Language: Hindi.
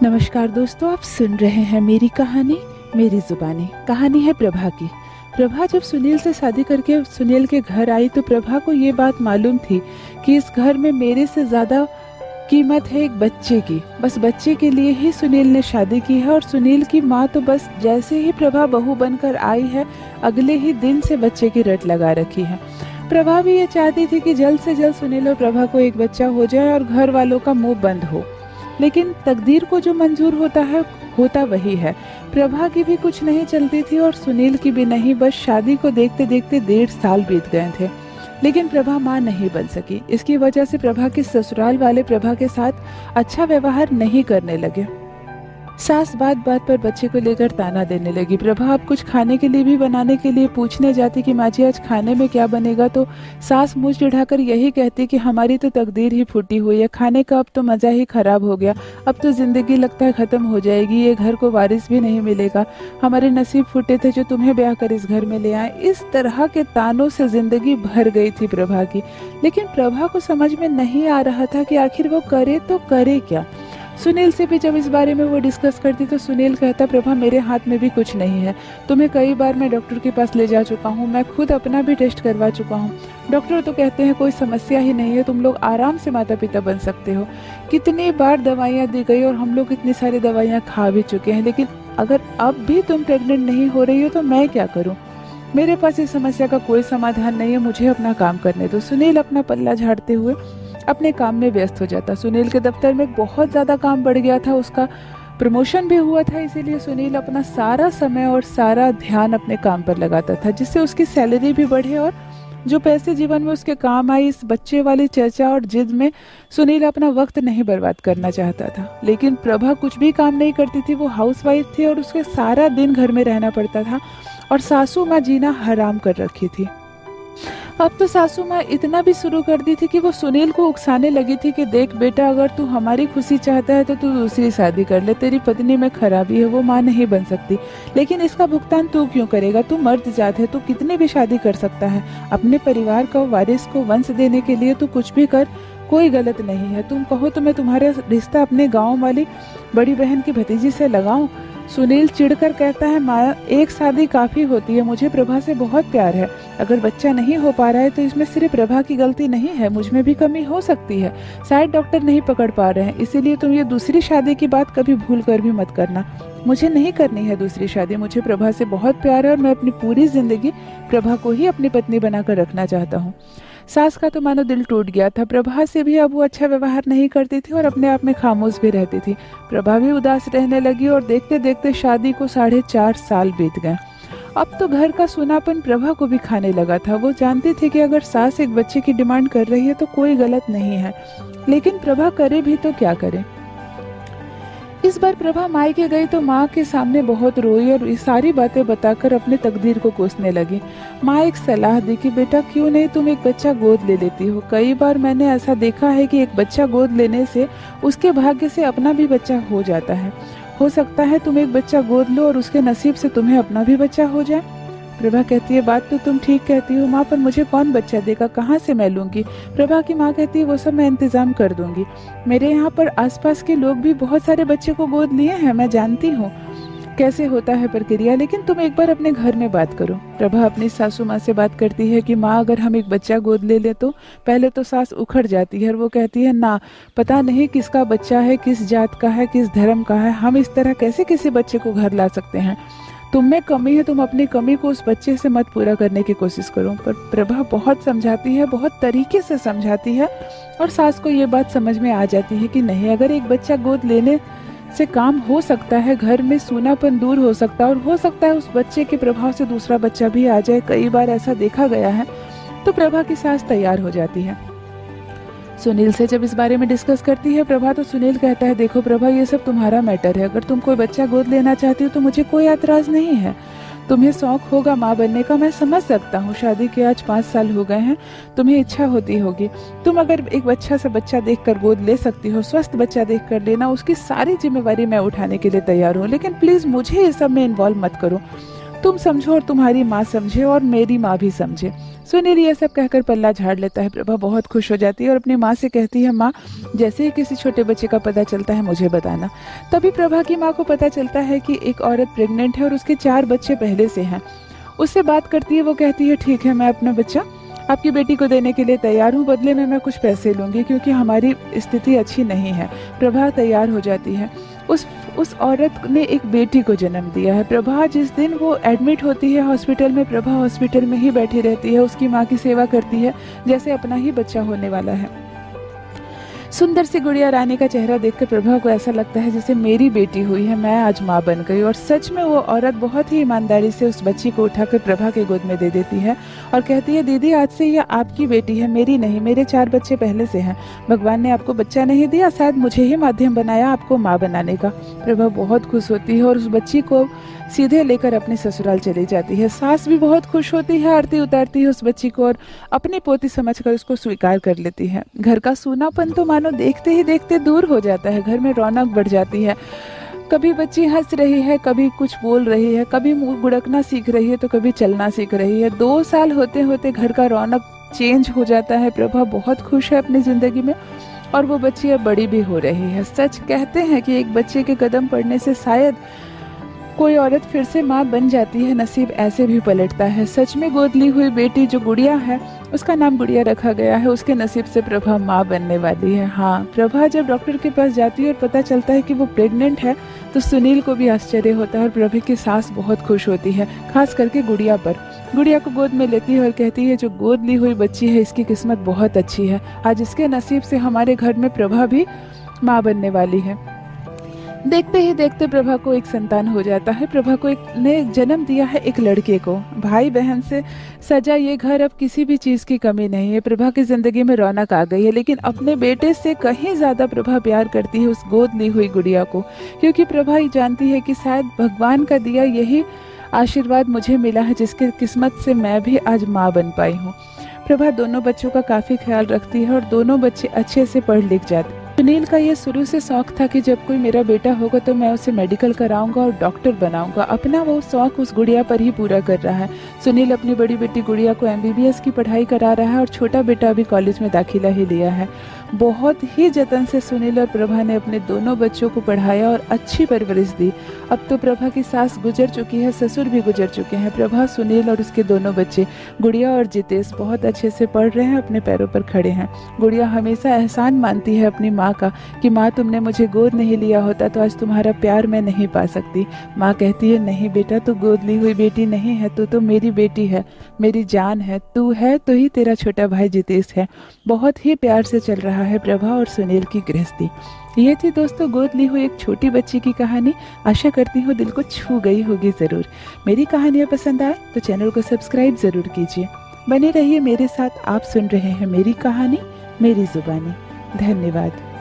नमस्कार दोस्तों, आप सुन रहे हैं मेरी कहानी मेरी जुबानी। कहानी है प्रभा की। प्रभा जब सुनील से शादी करके सुनील के घर आई तो प्रभा को ये बात मालूम थी कि इस घर में मेरे से ज्यादा कीमत है एक बच्चे की। बस बच्चे के लिए ही सुनील ने शादी की है और सुनील की माँ तो बस जैसे ही प्रभा बहू बनकर आई है अगले ही दिन से बच्चे की रट लगा रखी है। प्रभा भी ये चाहती थी कि जल्द से जल्द सुनील और प्रभा को एक बच्चा हो जाए और घर वालों का मुंह बंद हो, लेकिन तकदीर को जो मंजूर होता है होता वही है। प्रभा की भी कुछ नहीं चलती थी और सुनील की भी नहीं। बस शादी को देखते देखते 1.5 साल बीत गए थे, लेकिन प्रभा मां नहीं बन सकी। इसकी वजह से प्रभा के ससुराल वाले प्रभा के साथ अच्छा व्यवहार नहीं करने लगे। सास बात बात पर बच्चे को लेकर ताना देने लगी। प्रभा अब कुछ खाने के लिए भी बनाने के लिए पूछने जाती कि माँ जी आज खाने में क्या बनेगा, तो सास मुंह चिढ़ाकर यही कहती कि हमारी तो तकदीर ही फूटी हुई है, खाने का अब तो मज़ा ही खराब हो गया, अब तो ज़िंदगी लगता है ख़त्म हो जाएगी, ये घर को वारिस भी नहीं मिलेगा, हमारे नसीब फूटे थे जो तुम्हें ब्याह कर इस घर में ले आए। इस तरह के तानों से ज़िंदगी भर गई थी प्रभा की। लेकिन प्रभा को समझ में नहीं आ रहा था कि आखिर वो करे तो करे क्या। सुनील से भी जब इस बारे में वो डिस्कस करती तो सुनील कहता प्रभा मेरे हाथ में भी कुछ नहीं है, तुम्हें कई बार मैं डॉक्टर के पास ले जा चुका हूँ, मैं खुद अपना भी टेस्ट करवा चुका हूँ, डॉक्टर तो कहते हैं कोई समस्या ही नहीं है, तुम लोग आराम से माता पिता बन सकते हो। कितनी बार दवाइयाँ दी गई और हम लोग इतनी सारी दवाइयाँ खा भी चुके हैं, लेकिन अगर अब भी तुम प्रेग्नेंट नहीं हो रही हो तो मैं क्या करूँ, मेरे पास इस समस्या का कोई समाधान नहीं है, मुझे अपना काम करने दो। सुनील अपना पल्ला झाड़ते हुए अपने काम में व्यस्त हो जाता। सुनील के दफ्तर में बहुत ज़्यादा काम बढ़ गया था, उसका प्रमोशन भी हुआ था, इसीलिए सुनील अपना सारा समय और सारा ध्यान अपने काम पर लगाता था, जिससे उसकी सैलरी भी बढ़े और जो पैसे जीवन में उसके काम आई। इस बच्चे वाली चर्चा और जिद में सुनील अपना वक्त नहीं बर्बाद करना चाहता था। लेकिन प्रभा कुछ भी काम नहीं करती थी, वो हाउसवाइफ थी और उसके सारा दिन घर में रहना पड़ता था और सासू माँ जीना हराम कर रखी थी। अब तो सासू माँ इतना भी शुरू कर दी थी कि वो सुनील को उकसाने लगी थी कि देख बेटा, अगर तू हमारी खुशी चाहता है तो तू दूसरी शादी कर ले, तेरी पत्नी में खराबी है, वो माँ नहीं बन सकती, लेकिन इसका भुगतान तू क्यों करेगा, तू मर्द जात है, तू कितनी भी शादी कर सकता है, अपने परिवार को वारिस को वंश देने के लिए तू कुछ भी कर, कोई गलत नहीं है, तुम कहो तो मैं तुम्हारा रिश्ता अपने गाँव वाली बड़ी बहन की भतीजी से लगाऊं। सुनील चिढ़कर कहता है माँ एक शादी काफ़ी होती है, मुझे प्रभा से बहुत प्यार है, अगर बच्चा नहीं हो पा रहा है तो इसमें सिर्फ प्रभा की गलती नहीं है, मुझ में भी कमी हो सकती है, शायद डॉक्टर नहीं पकड़ पा रहे हैं, इसीलिए तुम ये दूसरी शादी की बात कभी भूल कर भी मत करना। मुझे नहीं करनी है दूसरी शादी, मुझे प्रभा से बहुत प्यार है और मैं अपनी पूरी जिंदगी प्रभा को ही अपनी पत्नी बनाकर रखना चाहता हूँ। सास का तो मानो दिल टूट गया था। प्रभा से भी अब वो अच्छा व्यवहार नहीं करती थी और अपने आप में खामोश भी रहती थी। प्रभा भी उदास रहने लगी और देखते देखते शादी को 4.5 साल बीत गए। अब तो घर का सूनापन प्रभा को भी खाने लगा था। वो जानती थी कि अगर सास एक बच्चे की डिमांड कर रही है तो कोई गलत नहीं है, लेकिन प्रभा करे भी तो क्या करे। इस बार प्रभा मायके गई तो माँ के सामने बहुत रोई और ये सारी बातें बताकर अपने तकदीर को कोसने लगी। माँ एक सलाह दी कि बेटा क्यों नहीं तुम एक बच्चा गोद ले लेती हो। कई बार मैंने ऐसा देखा है कि एक बच्चा गोद लेने से उसके भाग्य से अपना भी बच्चा हो जाता है। हो सकता है तुम एक बच्चा गोद लो और उसके नसीब से तुम्हें अपना भी बच्चा हो जाए। प्रभा कहती है बात तो तुम ठीक कहती हो माँ, पर मुझे कौन बच्चा देगा, कहाँ से मैं लूँगी। प्रभा की माँ कहती है वो सब मैं इंतजाम कर दूंगी, मेरे यहाँ पर आसपास के लोग भी बहुत सारे बच्चे को गोद लिए हैं, मैं जानती हूँ कैसे होता है प्रक्रिया, लेकिन तुम एक बार अपने घर में बात करो। प्रभा अपनी सासू माँ से बात करती है कि माँ अगर हम एक बच्चा गोद ले ले तो पहले तो सास उखड़ जाती है और वो कहती है ना, पता नहीं किसका बच्चा है, किस जात का है, किस धर्म का है, हम इस तरह कैसे किसी बच्चे को घर ला सकते हैं, तुम में कमी है, तुम अपनी कमी को उस बच्चे से मत पूरा करने की कोशिश करो। पर प्रभा बहुत समझाती है, बहुत तरीके से समझाती है और सास को ये बात समझ में आ जाती है कि नहीं, अगर एक बच्चा गोद लेने से काम हो सकता है, घर में सूनापन दूर हो सकता है और हो सकता है उस बच्चे के प्रभाव से दूसरा बच्चा भी आ जाए, कई बार ऐसा देखा गया है, तो प्रभा की सास तैयार हो जाती है। सुनील से जब इस बारे में डिस्कस करती है प्रभा तो सुनील कहता है देखो प्रभा ये सब तुम्हारा मैटर है, अगर तुम कोई बच्चा गोद लेना चाहती हो तो मुझे कोई एतराज़ नहीं है, तुम्हें शौक होगा माँ बनने का, मैं समझ सकता हूँ, शादी के आज 5 साल हो गए हैं, तुम्हें इच्छा होती होगी, तुम अगर एक अच्छा सा बच्चा देखकर गोद ले सकती हो, स्वस्थ बच्चा देखकर लेना, उसकी सारी जिम्मेवारी मैं उठाने के लिए तैयार हूँ, लेकिन प्लीज़ मुझे ये सब में इन्वॉल्व मत करो। तुम समझो और तुम्हारी माँ समझे और मेरी माँ भी समझे। सुनील ये सब कहकर पल्ला झाड़ लेता है। प्रभा बहुत खुश हो जाती है और अपनी माँ से कहती है, माँ जैसे ही किसी छोटे बच्चे का पता चलता है मुझे बताना। तभी प्रभा की माँ को पता चलता है कि एक औरत प्रेग्नेंट है और उसके 4 बच्चे पहले से हैं। उससे बात करती है, वो कहती है ठीक है, मैं अपना बच्चा आपकी बेटी को देने के लिए तैयार हूँ, बदले में मैं कुछ पैसे लूँगी क्योंकि हमारी स्थिति अच्छी नहीं है। प्रभा तैयार हो जाती है। उस औरत ने एक बेटी को जन्म दिया है। प्रभा जिस दिन वो एडमिट होती है हॉस्पिटल में, प्रभा हॉस्पिटल में ही बैठी रहती है, उसकी माँ की सेवा करती है जैसे अपना ही बच्चा होने वाला है। सुंदर सी गुड़िया रानी का चेहरा देखकर प्रभा को ऐसा लगता है जैसे मेरी बेटी हुई है, मैं आज माँ बन गई। और सच में वो औरत बहुत ही ईमानदारी से उस बच्ची को उठाकर प्रभा के गोद में दे देती है और कहती है, दीदी आज से ये आपकी बेटी है, मेरी नहीं। मेरे 4 बच्चे पहले से हैं। भगवान ने आपको बच्चा नहीं दिया, शायद मुझे ही माध्यम बनाया आपको माँ बनाने का। प्रभा बहुत खुश होती है और उस बच्ची को सीधे लेकर अपने ससुराल चली जाती है। सास भी बहुत खुश होती है, आरती उतारती है उस बच्ची को और अपनी पोती समझकर उसको स्वीकार कर लेती है। घर का सूनापन तो मानो देखते ही देखते दूर हो जाता है। घर में रौनक बढ़ जाती है। कभी बच्ची हंस रही है, कभी कुछ बोल रही है, कभी मुंह गुड़कना सीख रही है तो कभी चलना सीख रही है। 2 साल होते होते घर का रौनक चेंज हो जाता है। प्रभा बहुत खुश है अपनी जिंदगी में और वो बच्ची अब बड़ी भी हो रही है। सच कहते हैं कि एक बच्चे के कदम पड़ने से शायद कोई औरत फिर से माँ बन जाती है, नसीब ऐसे भी पलटता है। सच में गोद ली हुई बेटी जो गुड़िया है, उसका नाम गुड़िया रखा गया है, उसके नसीब से प्रभा माँ बनने वाली है। हाँ, प्रभा जब डॉक्टर के पास जाती है और पता चलता है कि वो प्रेग्नेंट है तो सुनील को भी आश्चर्य होता है और प्रभा की सास बहुत खुश होती है, खास करके गुड़िया पर। गुड़िया को गोद में लेती है और कहती है, जो गोद ली हुई बच्ची है इसकी किस्मत बहुत अच्छी है, आज इसके नसीब से हमारे घर में प्रभा भी माँ बनने वाली है। देखते ही देखते प्रभा को एक संतान हो जाता है। प्रभा को ने जन्म दिया है एक लड़के को। भाई बहन से सजा ये घर, अब किसी भी चीज़ की कमी नहीं है। प्रभा की जिंदगी में रौनक आ गई है, लेकिन अपने बेटे से कहीं ज़्यादा प्रभा प्यार करती है उस गोद ली हुई गुड़िया को, क्योंकि प्रभा ही जानती है कि शायद भगवान का दिया यही आशीर्वाद मुझे मिला है जिसकी किस्मत से मैं भी आज माँ बन पाई हूँ। प्रभा दोनों बच्चों का काफ़ी ख्याल रखती है और दोनों बच्चे अच्छे से पढ़ लिख जाते हैं। सुनील का ये शुरू से शौक था कि जब कोई मेरा बेटा होगा तो मैं उसे मेडिकल कराऊंगा और डॉक्टर बनाऊंगा। अपना वो शौक उस गुड़िया पर ही पूरा कर रहा है। सुनील अपनी बड़ी बेटी गुड़िया को MBBS की पढ़ाई करा रहा है और छोटा बेटा अभी कॉलेज में दाखिला ही लिया है। बहुत ही जतन से सुनील और प्रभा ने अपने दोनों बच्चों को पढ़ाया और अच्छी परवरिश दी। अब तो प्रभा की सास गुजर चुकी है, ससुर भी गुजर चुके हैं। प्रभा, सुनील और उसके दोनों बच्चे गुड़िया और जितेश बहुत अच्छे से पढ़ रहे हैं, अपने पैरों पर खड़े हैं। गुड़िया हमेशा एहसान मानती है अपनी माँ का कि माँ तुमने मुझे गोद नहीं लिया होता तो आज तुम्हारा प्यार मैं नहीं पा सकती। माँ कहती है, नहीं बेटा, तू गोद ली हुई बेटी नहीं है, तू तो मेरी बेटी है, मेरी जान है। तू है तो ही तेरा छोटा भाई जितेश है। बहुत ही प्यार से चल रहा है प्रभा और सुनील की गृहस्थी। ये थी दोस्तों गोद ली हुई एक छोटी बच्ची की कहानी। आशा करती हूँ दिल को छू गई होगी ज़रूर। मेरी कहानियाँ पसंद आए तो चैनल को सब्सक्राइब ज़रूर कीजिए। बने रहिए मेरे साथ। आप सुन रहे हैं मेरी कहानी मेरी जुबानी। धन्यवाद।